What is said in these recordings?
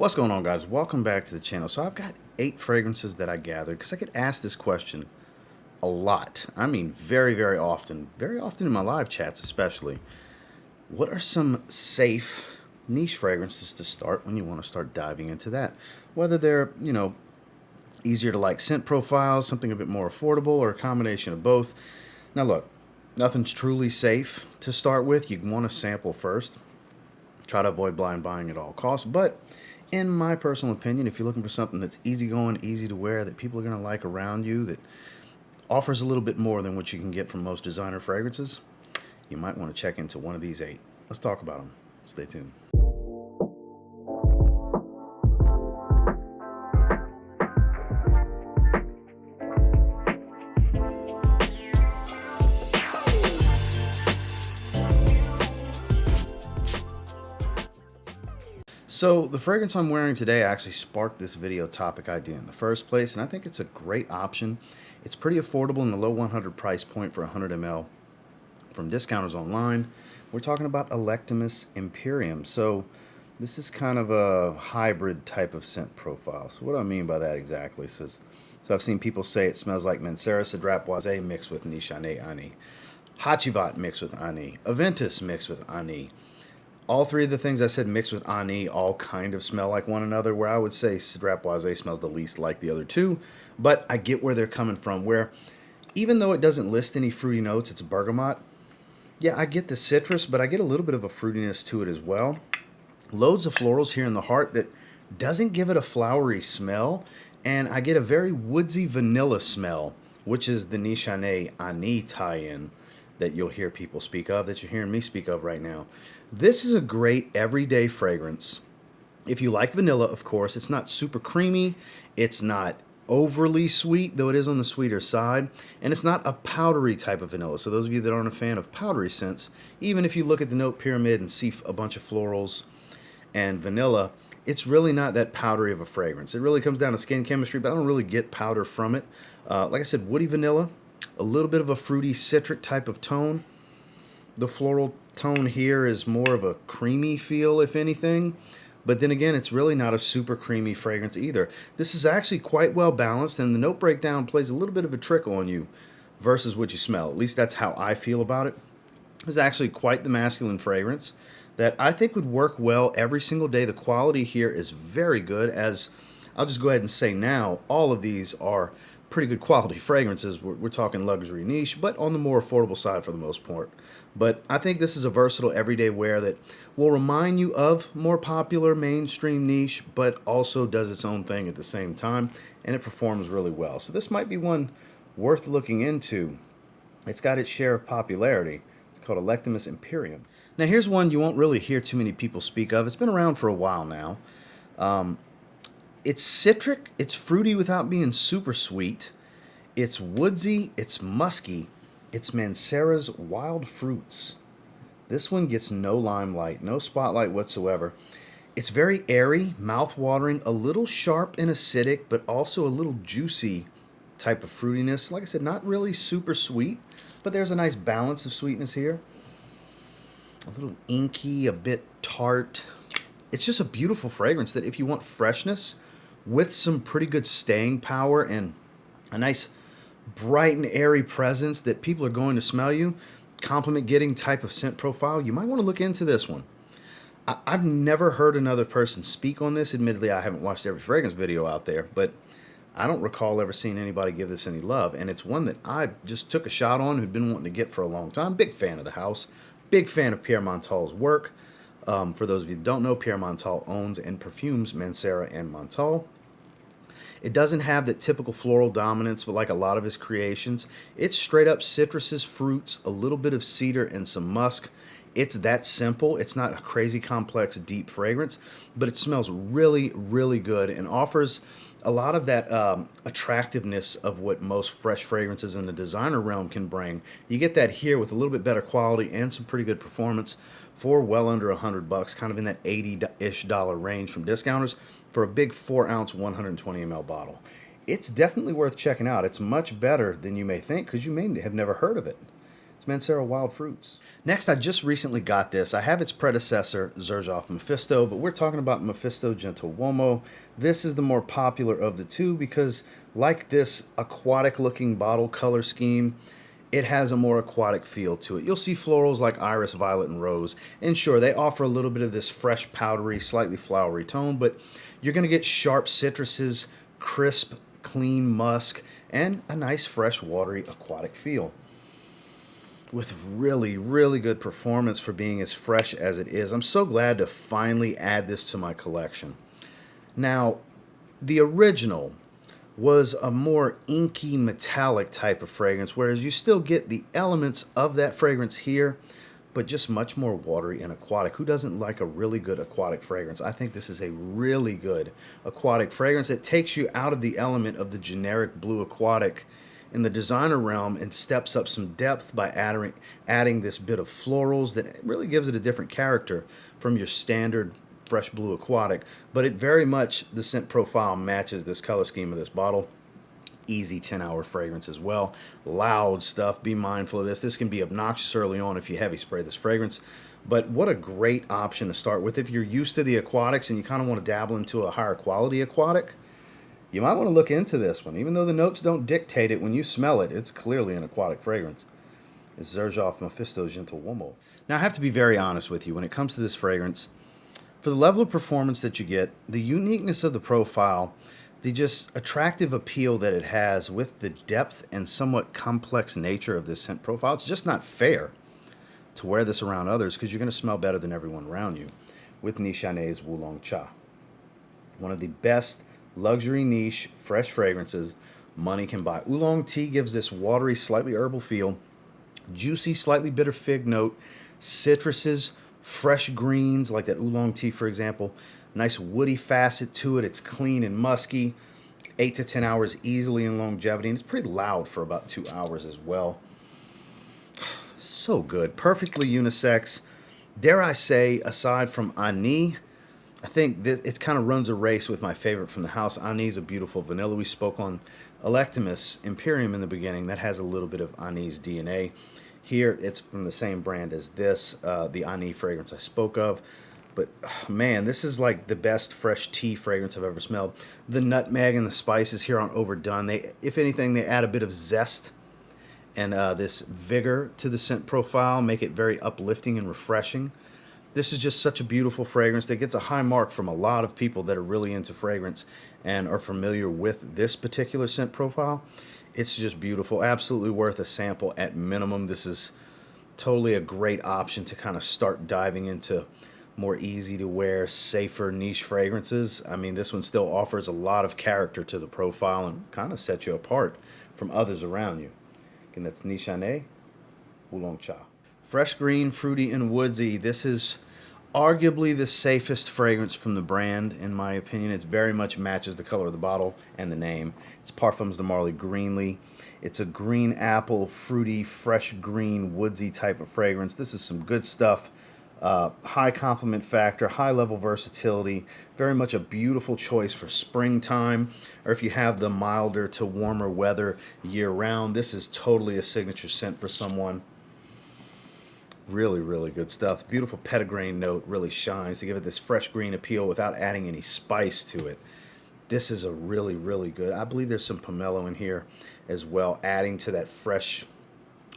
What's going on, guys? Welcome back to the channel. So I've got 8 fragrances that I gathered because I get asked this question a lot. I mean very, very often in my live chats especially. What are some safe niche fragrances to start when you want to start diving into that? Whether they're, easier to like scent profiles, something a bit more affordable, or a combination of both. Now look, nothing's truly safe to start with. You want to sample first. Try to avoid blind buying at all costs, but in my personal opinion, if you're looking for something that's easygoing, easy to wear, that people are going to like around you, that offers a little bit more than what you can get from most designer fragrances, you might want to check into one of these 8. Let's talk about them. Stay tuned. So the fragrance I'm wearing today actually sparked this video topic idea in the first place, and I think it's a great option. It's pretty affordable in the low 100 price point for 100 ml from discounters online. We're talking about Electimuss Imperium. So this is kind of a hybrid type of scent profile. So what do I mean by that exactly? So I've seen people say it smells like Mancera Cedrat mixed with Nishane Ani, Hachivat mixed with Ani, Aventus mixed with Ani. All 3 of the things I said mixed with Ani all kind of smell like one another, where I would say Cedrat smells the least like the other 2, but I get where they're coming from, where even though it doesn't list any fruity notes, it's bergamot. Yeah, I get the citrus, but I get a little bit of a fruitiness to it as well. Loads of florals here in the heart that doesn't give it a flowery smell, and I get a very woodsy vanilla smell, which is the Nishane Ani tie-in that you'll hear people speak of, that you're hearing me speak of right now. This is a great everyday fragrance. If you like vanilla, of course, it's not super creamy, it's not overly sweet, though it is on the sweeter side, and it's not a powdery type of vanilla. So those of you that aren't a fan of powdery scents, even if you look at the note pyramid and see a bunch of florals and vanilla, it's really not that powdery of a fragrance. It really comes down to skin chemistry, but I don't really get powder from it. Like I said, woody vanilla, a little bit of a fruity citric type of tone. The floral tone here is more of a creamy feel, if anything. But then again, it's really not a super creamy fragrance either. This is actually quite well balanced, and the note breakdown plays a little bit of a trick on you versus what you smell. At least that's how I feel about it. It's actually quite the masculine fragrance that I think would work well every single day. The quality here is very good, as I'll just go ahead and say now, all of these are pretty good quality fragrances. We're talking luxury niche, but on the more affordable side for the most part. But I think this is a versatile everyday wear that will remind you of more popular mainstream niche, but also does its own thing at the same time, and it performs really well. So this might be one worth looking into. It's got its share of popularity. It's called Electimuss Imperium. Now here's one you won't really hear too many people speak of. It's been around for a while now. It's citric, it's fruity without being super sweet. It's woodsy, it's musky. It's Mancera's Wild Fruits. This one gets no limelight, no spotlight whatsoever. It's very airy, mouth-watering, a little sharp and acidic, but also a little juicy type of fruitiness. Like I said, not really super sweet, but there's a nice balance of sweetness here. A little inky, a bit tart. It's just a beautiful fragrance that if you want freshness with some pretty good staying power and a nice bright and airy presence that people are going to smell you, compliment getting type of scent profile, you might want to look into this one. I've never heard another person speak on this. Admittedly, I haven't watched every fragrance video out there, but I don't recall ever seeing anybody give this any love, and it's one that I just took a shot on, who'd been wanting to get for a long time. Big fan of the house, big fan of Pierre Montal's work. For those of you that don't know, Pierre Montal owns and perfumes Mancera and Montal. It doesn't have that typical floral dominance, but like a lot of his creations, it's straight up citruses, fruits, a little bit of cedar, and some musk. It's that simple. It's not a crazy complex, deep fragrance, but it smells really, really good and offers a lot of that attractiveness of what most fresh fragrances in the designer realm can bring. You get that here with a little bit better quality and some pretty good performance for well under $100, kind of in that $80-ish range from discounters, for a big 4-ounce 120 ml bottle. It's definitely worth checking out. It's much better than you may think, because you may have never heard of it. It's Mancera Wild Fruits. Next, I just recently got this. I have its predecessor, Xerjoff Mefisto, but we're talking about Misto Gentle Wo. This is the more popular of the two because, like this aquatic-looking bottle color scheme, it has a more aquatic feel to it. You'll see florals like iris, violet, and rose. And sure, they offer a little bit of this fresh, powdery, slightly flowery tone, but you're going to get sharp citruses, crisp, clean musk, and a nice, fresh, watery, aquatic feel. With really, really good performance for being as fresh as it is. I'm so glad to finally add this to my collection. Now, the original was a more inky metallic type of fragrance, whereas you still get the elements of that fragrance here, but just much more watery and aquatic. Who doesn't like a really good aquatic fragrance? I think this is a really good aquatic fragrance that takes you out of the element of the generic blue aquatic in the designer realm and steps up some depth by adding this bit of florals that really gives it a different character from your standard fresh blue aquatic. But it very much, the scent profile matches this color scheme of this bottle. Easy 10-hour fragrance as well. Loud stuff. Be mindful of this. This can be obnoxious early on if you heavy spray this fragrance. But what a great option to start with. If you're used to the aquatics and you kind of want to dabble into a higher quality aquatic, you might want to look into this one. Even though the notes don't dictate it, when you smell it, it's clearly an aquatic fragrance. It's Xerjoff Misto Gentle Wo. Now, I have to be very honest with you when it comes to this fragrance. For the level of performance that you get, the uniqueness of the profile, the just attractive appeal that it has with the depth and somewhat complex nature of this scent profile, it's just not fair to wear this around others because you're going to smell better than everyone around you with Nishane's Wulong Cha. One of the best luxury niche fresh fragrances money can buy. Oolong tea gives this watery, slightly herbal feel, juicy, slightly bitter fig note, citruses, fresh greens like that oolong tea, for example. Nice woody facet to it. It's clean and musky. 8 to 10 hours easily in longevity. And it's pretty loud for about 2 hours as well. So good. Perfectly unisex. Dare I say, aside from Ani, I think that it kind of runs a race with my favorite from the house. Ani is a beautiful vanilla. We spoke on Electimuss Imperium in the beginning. That has a little bit of Ani's DNA. Here, it's from the same brand as this, the Ani fragrance I spoke of. But, man, this is like the best fresh tea fragrance I've ever smelled. The nutmeg and the spices here aren't overdone. If anything, they add a bit of zest and this vigor to the scent profile, make it very uplifting and refreshing. This is just such a beautiful fragrance that gets a high mark from a lot of people that are really into fragrance and are familiar with this particular scent profile. It's just beautiful. Absolutely worth a sample at minimum. This is totally a great option to kind of start diving into more easy to wear, safer niche fragrances. I mean, this one still offers a lot of character to the profile and kind of sets you apart from others around you. Again, that's Nishane Wulong Cha. Fresh green, fruity, and woodsy. This is arguably the safest fragrance from the brand, in my opinion. It very much matches the color of the bottle and the name. It's Parfums de Marley Greenley. It's a green apple, fruity, fresh green, woodsy type of fragrance. This is some good stuff. High compliment factor, high level versatility. Very much a beautiful choice for springtime, or if you have the milder to warmer weather year round. This is totally a signature scent for someone. Really, really good stuff. Beautiful petitgrain note really shines to give it this fresh green appeal without adding any spice to it. This is a really, really good. I believe there's some pomelo in here as well, adding to that fresh,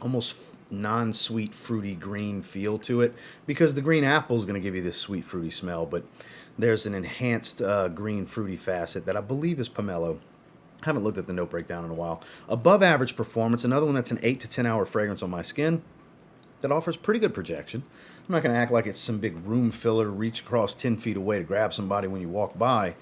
almost non-sweet, fruity green feel to it, because the green apple is going to give you this sweet, fruity smell, but there's an enhanced green, fruity facet that I believe is pomelo. I haven't looked at the note breakdown in a while. Above average performance, another one that's an 8 to 10 hour fragrance on my skin that offers pretty good projection. I'm not going to act like it's some big room filler, reach across 10 feet away to grab somebody when you walk by,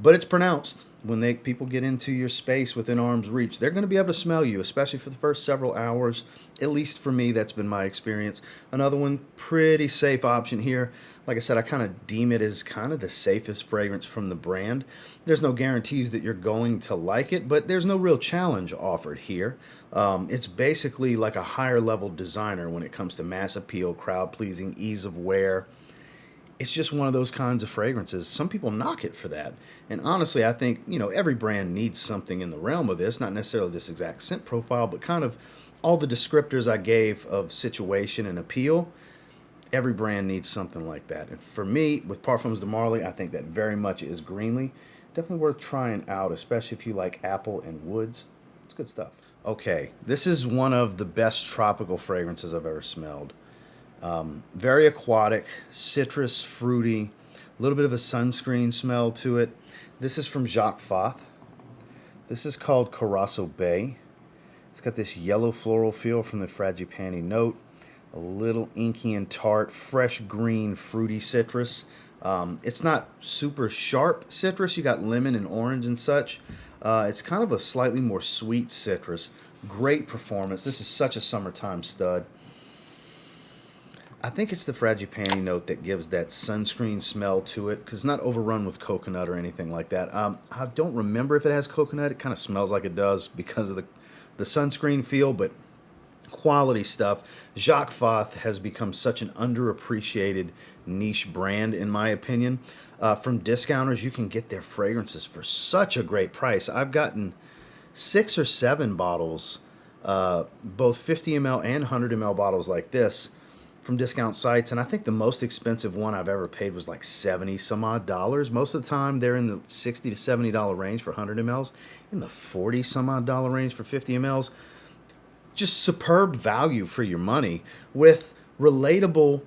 but it's pronounced. When people get into your space within arm's reach, they're going to be able to smell you, especially for the first several hours. At least for me, that's been my experience. Another one, pretty safe option here. Like I said, I kind of deem it as kind of the safest fragrance from the brand. There's no guarantees that you're going to like it, but there's no real challenge offered here. It's basically like a higher level designer when it comes to mass appeal, crowd pleasing, ease of wear. it's just one of those kinds of fragrances. Some people knock it for that. And honestly, I think, every brand needs something in the realm of this, not necessarily this exact scent profile, but kind of all the descriptors I gave of situation and appeal. Every brand needs something like that. And for me, with Parfums de Marley, I think that very much is Greenley. Definitely worth trying out, especially if you like apple and woods. It's good stuff. Okay, this is one of the best tropical fragrances I've ever smelled. Very aquatic, citrus, fruity, a little bit of a sunscreen smell to it. This is from Jacfoth. This is called Curacao Bay. It's got this yellow floral feel from the frangipani note, a little inky and tart, fresh green, fruity citrus. It's not super sharp citrus. You got lemon and orange and such. It's kind of a slightly more sweet citrus. Great performance. This is such a summertime stud. I think it's the frangipani note that gives that sunscreen smell to it, because it's not overrun with coconut or anything like that. I don't remember if it has coconut. It kind of smells like it does because of the sunscreen feel, but quality stuff. Jacfoth has become such an underappreciated niche brand, in my opinion. From discounters, you can get their fragrances for such a great price. I've gotten 6 or 7 bottles, both 50 ml and 100 ml bottles like this, from discount sites, and I think the most expensive one I've ever paid was like 70 some odd dollars. Most of the time they're in the $60 to $70 range for 100 mls, in the 40 some odd dollar range for 50 mls. Just superb value for your money with relatable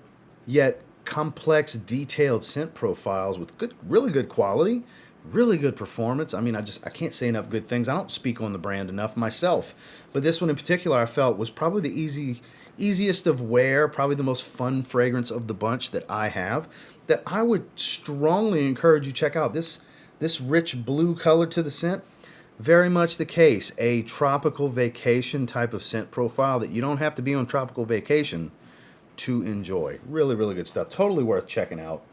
yet complex, detailed scent profiles with really good quality, really good performance. I mean, I can't say enough good things. I don't speak on the brand enough myself, but this one in particular I felt was probably the easiest of wear, probably the most fun fragrance of the bunch that I have, that I would strongly encourage you check out. This rich blue color to the scent, very much the case. A tropical vacation type of scent profile that you don't have to be on tropical vacation to enjoy. Really, really good stuff. Totally worth checking out.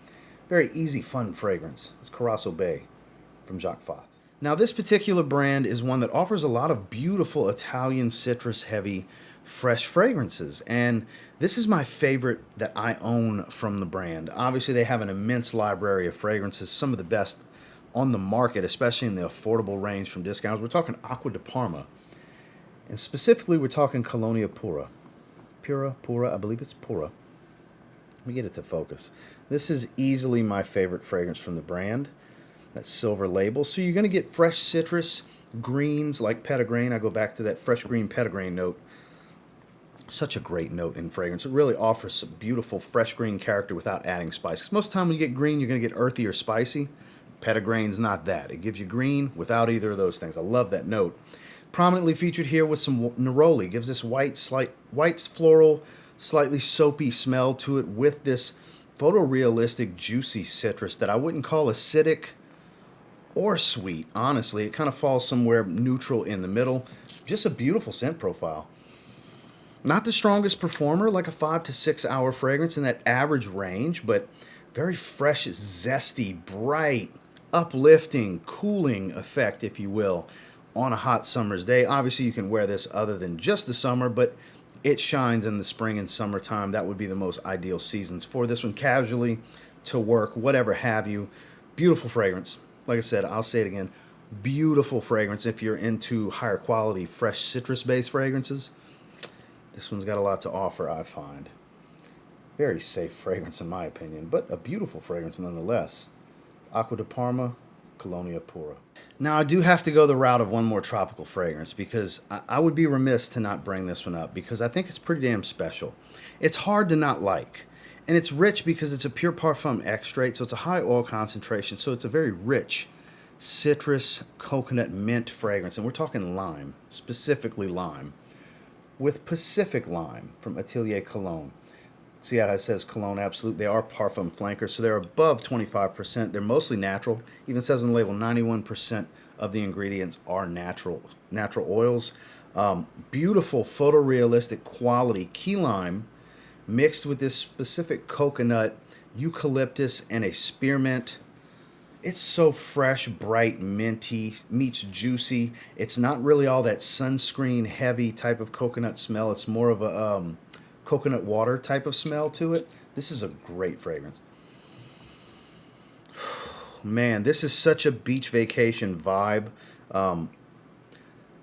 Very easy, fun fragrance. It's Curacao Bay from Jacfoth. Now, this particular brand is one that offers a lot of beautiful Italian citrus-heavy fresh fragrances, and this is my favorite that I own from the brand. Obviously, they have an immense library of fragrances, some of the best on the market, especially in the affordable range from discounts. We're talking Acqua de Parma, and specifically we're talking Colonia Pura. Pura, I believe it's Pura. Let me get it to focus. This is easily my favorite fragrance from the brand. That silver label. So you're going to get fresh citrus, greens like petitgrain. I go back to that fresh green petitgrain note. Such a great note in fragrance. It really offers some beautiful fresh green character without adding spice. 'Cause most of the time when you get green, you're going to get earthy or spicy. Petitgrain's not that. It gives you green without either of those things. I love that note. Prominently featured here with some neroli. Gives this white floral, slightly soapy smell to it with this photorealistic, juicy citrus that I wouldn't call acidic or sweet. Honestly, it kind of falls somewhere neutral in the middle. Just a beautiful scent profile. Not the strongest performer, like a 5 to 6 hour fragrance in that average range, but very fresh, zesty, bright, uplifting, cooling effect, if you will, on a hot summer's day. Obviously, you can wear this other than just the summer, but it shines in the spring and summertime. That would be the most ideal seasons for this one, casually, to work, whatever have you. Beautiful fragrance. Like I said, I'll say it again, beautiful fragrance if you're into higher quality, fresh citrus-based fragrances. This one's got a lot to offer, I find. Very safe fragrance in my opinion, but a beautiful fragrance nonetheless. Acqua de Parma, Colonia Pura. Now I do have to go the route of one more tropical fragrance because I would be remiss to not bring this one up because I think it's pretty damn special. It's hard to not like. And it's rich because it's a pure parfum extract, so it's a high oil concentration, so it's a very rich citrus, coconut, mint fragrance. And we're talking lime, specifically lime, with Pacific lime from Atelier Cologne. See how it says Cologne Absolute? They are parfum flankers, so they're above 25%. They're mostly natural. Even says on the label 91% of the ingredients are natural oils. Beautiful photorealistic quality key lime mixed with this specific coconut, eucalyptus, and a spearmint. It's so fresh, bright, minty, meets juicy. It's not really all that sunscreen heavy type of coconut smell. It's more of a coconut water type of smell to it. This is a great fragrance. man, this is such a beach vacation vibe.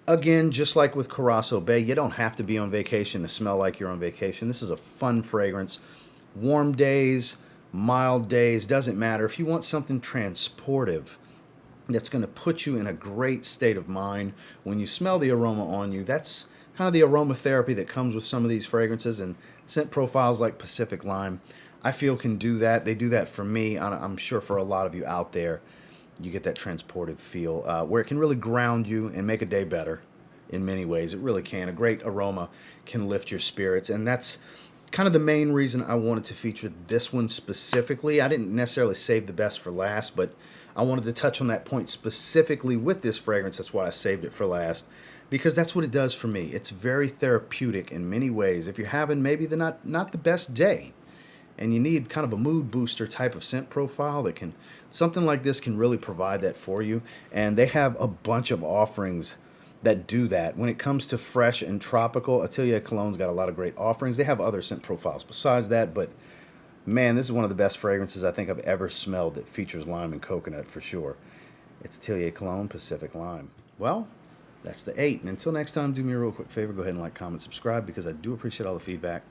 Again, just like with Curacao Bay, you don't have to be on vacation to smell like you're on vacation. This is a fun fragrance. Warm days, mild days, doesn't matter. If you want something transportive that's going to put you in a great state of mind when you smell the aroma on you, that's kind of the aromatherapy that comes with some of these fragrances, and scent profiles like Pacific Lime, I feel can do that. They do that for me. I'm sure for a lot of you out there, you get that transportive feel where it can really ground you and make a day better in many ways. It really can. A great aroma can lift your spirits, and that's kind of the main reason I wanted to feature this one specifically. I didn't necessarily save the best for last, but I wanted to touch on that point specifically with this fragrance. That's why I saved it for last, because that's what it does for me. It's very therapeutic in many ways. If you're having maybe not the best day, and you need kind of a mood booster type of scent profile, that can, something like this can really provide that for you. And they have a bunch of offerings that do that. When it comes to fresh and tropical, Atelier Cologne's got a lot of great offerings. They have other scent profiles besides that, but man, this is one of the best fragrances I think I've ever smelled that features lime and coconut for sure. It's Atelier Cologne Pacific Lime. Well, that's the 8. And until next time, do me a real quick favor. Go ahead and like, comment, subscribe, because I do appreciate all the feedback.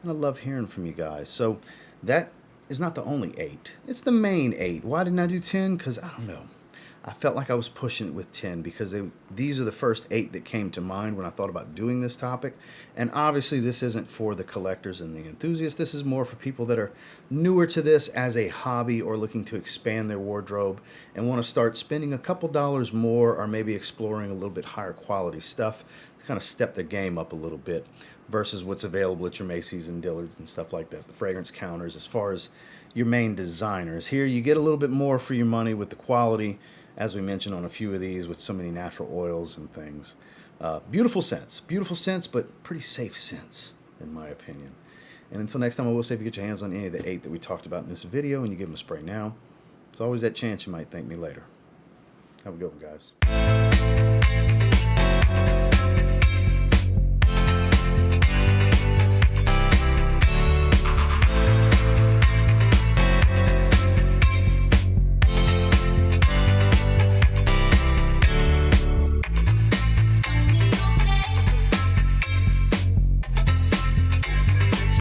And I love hearing from you guys. So that is not the only 8. It's the main 8. Why didn't I do 10? Because I don't know. I felt like I was pushing it with 10 because these are the first 8 that came to mind when I thought about doing this topic. And obviously this isn't for the collectors and the enthusiasts. This is more for people that are newer to this as a hobby, or looking to expand their wardrobe and want to start spending a couple dollars more, or maybe exploring a little bit higher quality stuff to kind of step the game up a little bit, versus what's available at your Macy's and Dillard's and stuff like that, the fragrance counters, as far as your main designers. Here you get a little bit more for your money with the quality, as we mentioned on a few of these, with so many natural oils and things. Beautiful scents, but pretty safe scents, in my opinion. And until next time, I will say, if you get your hands on any of the 8 that we talked about in this video and you give them a spray now, there's always that chance you might thank me later. Have a good one, guys.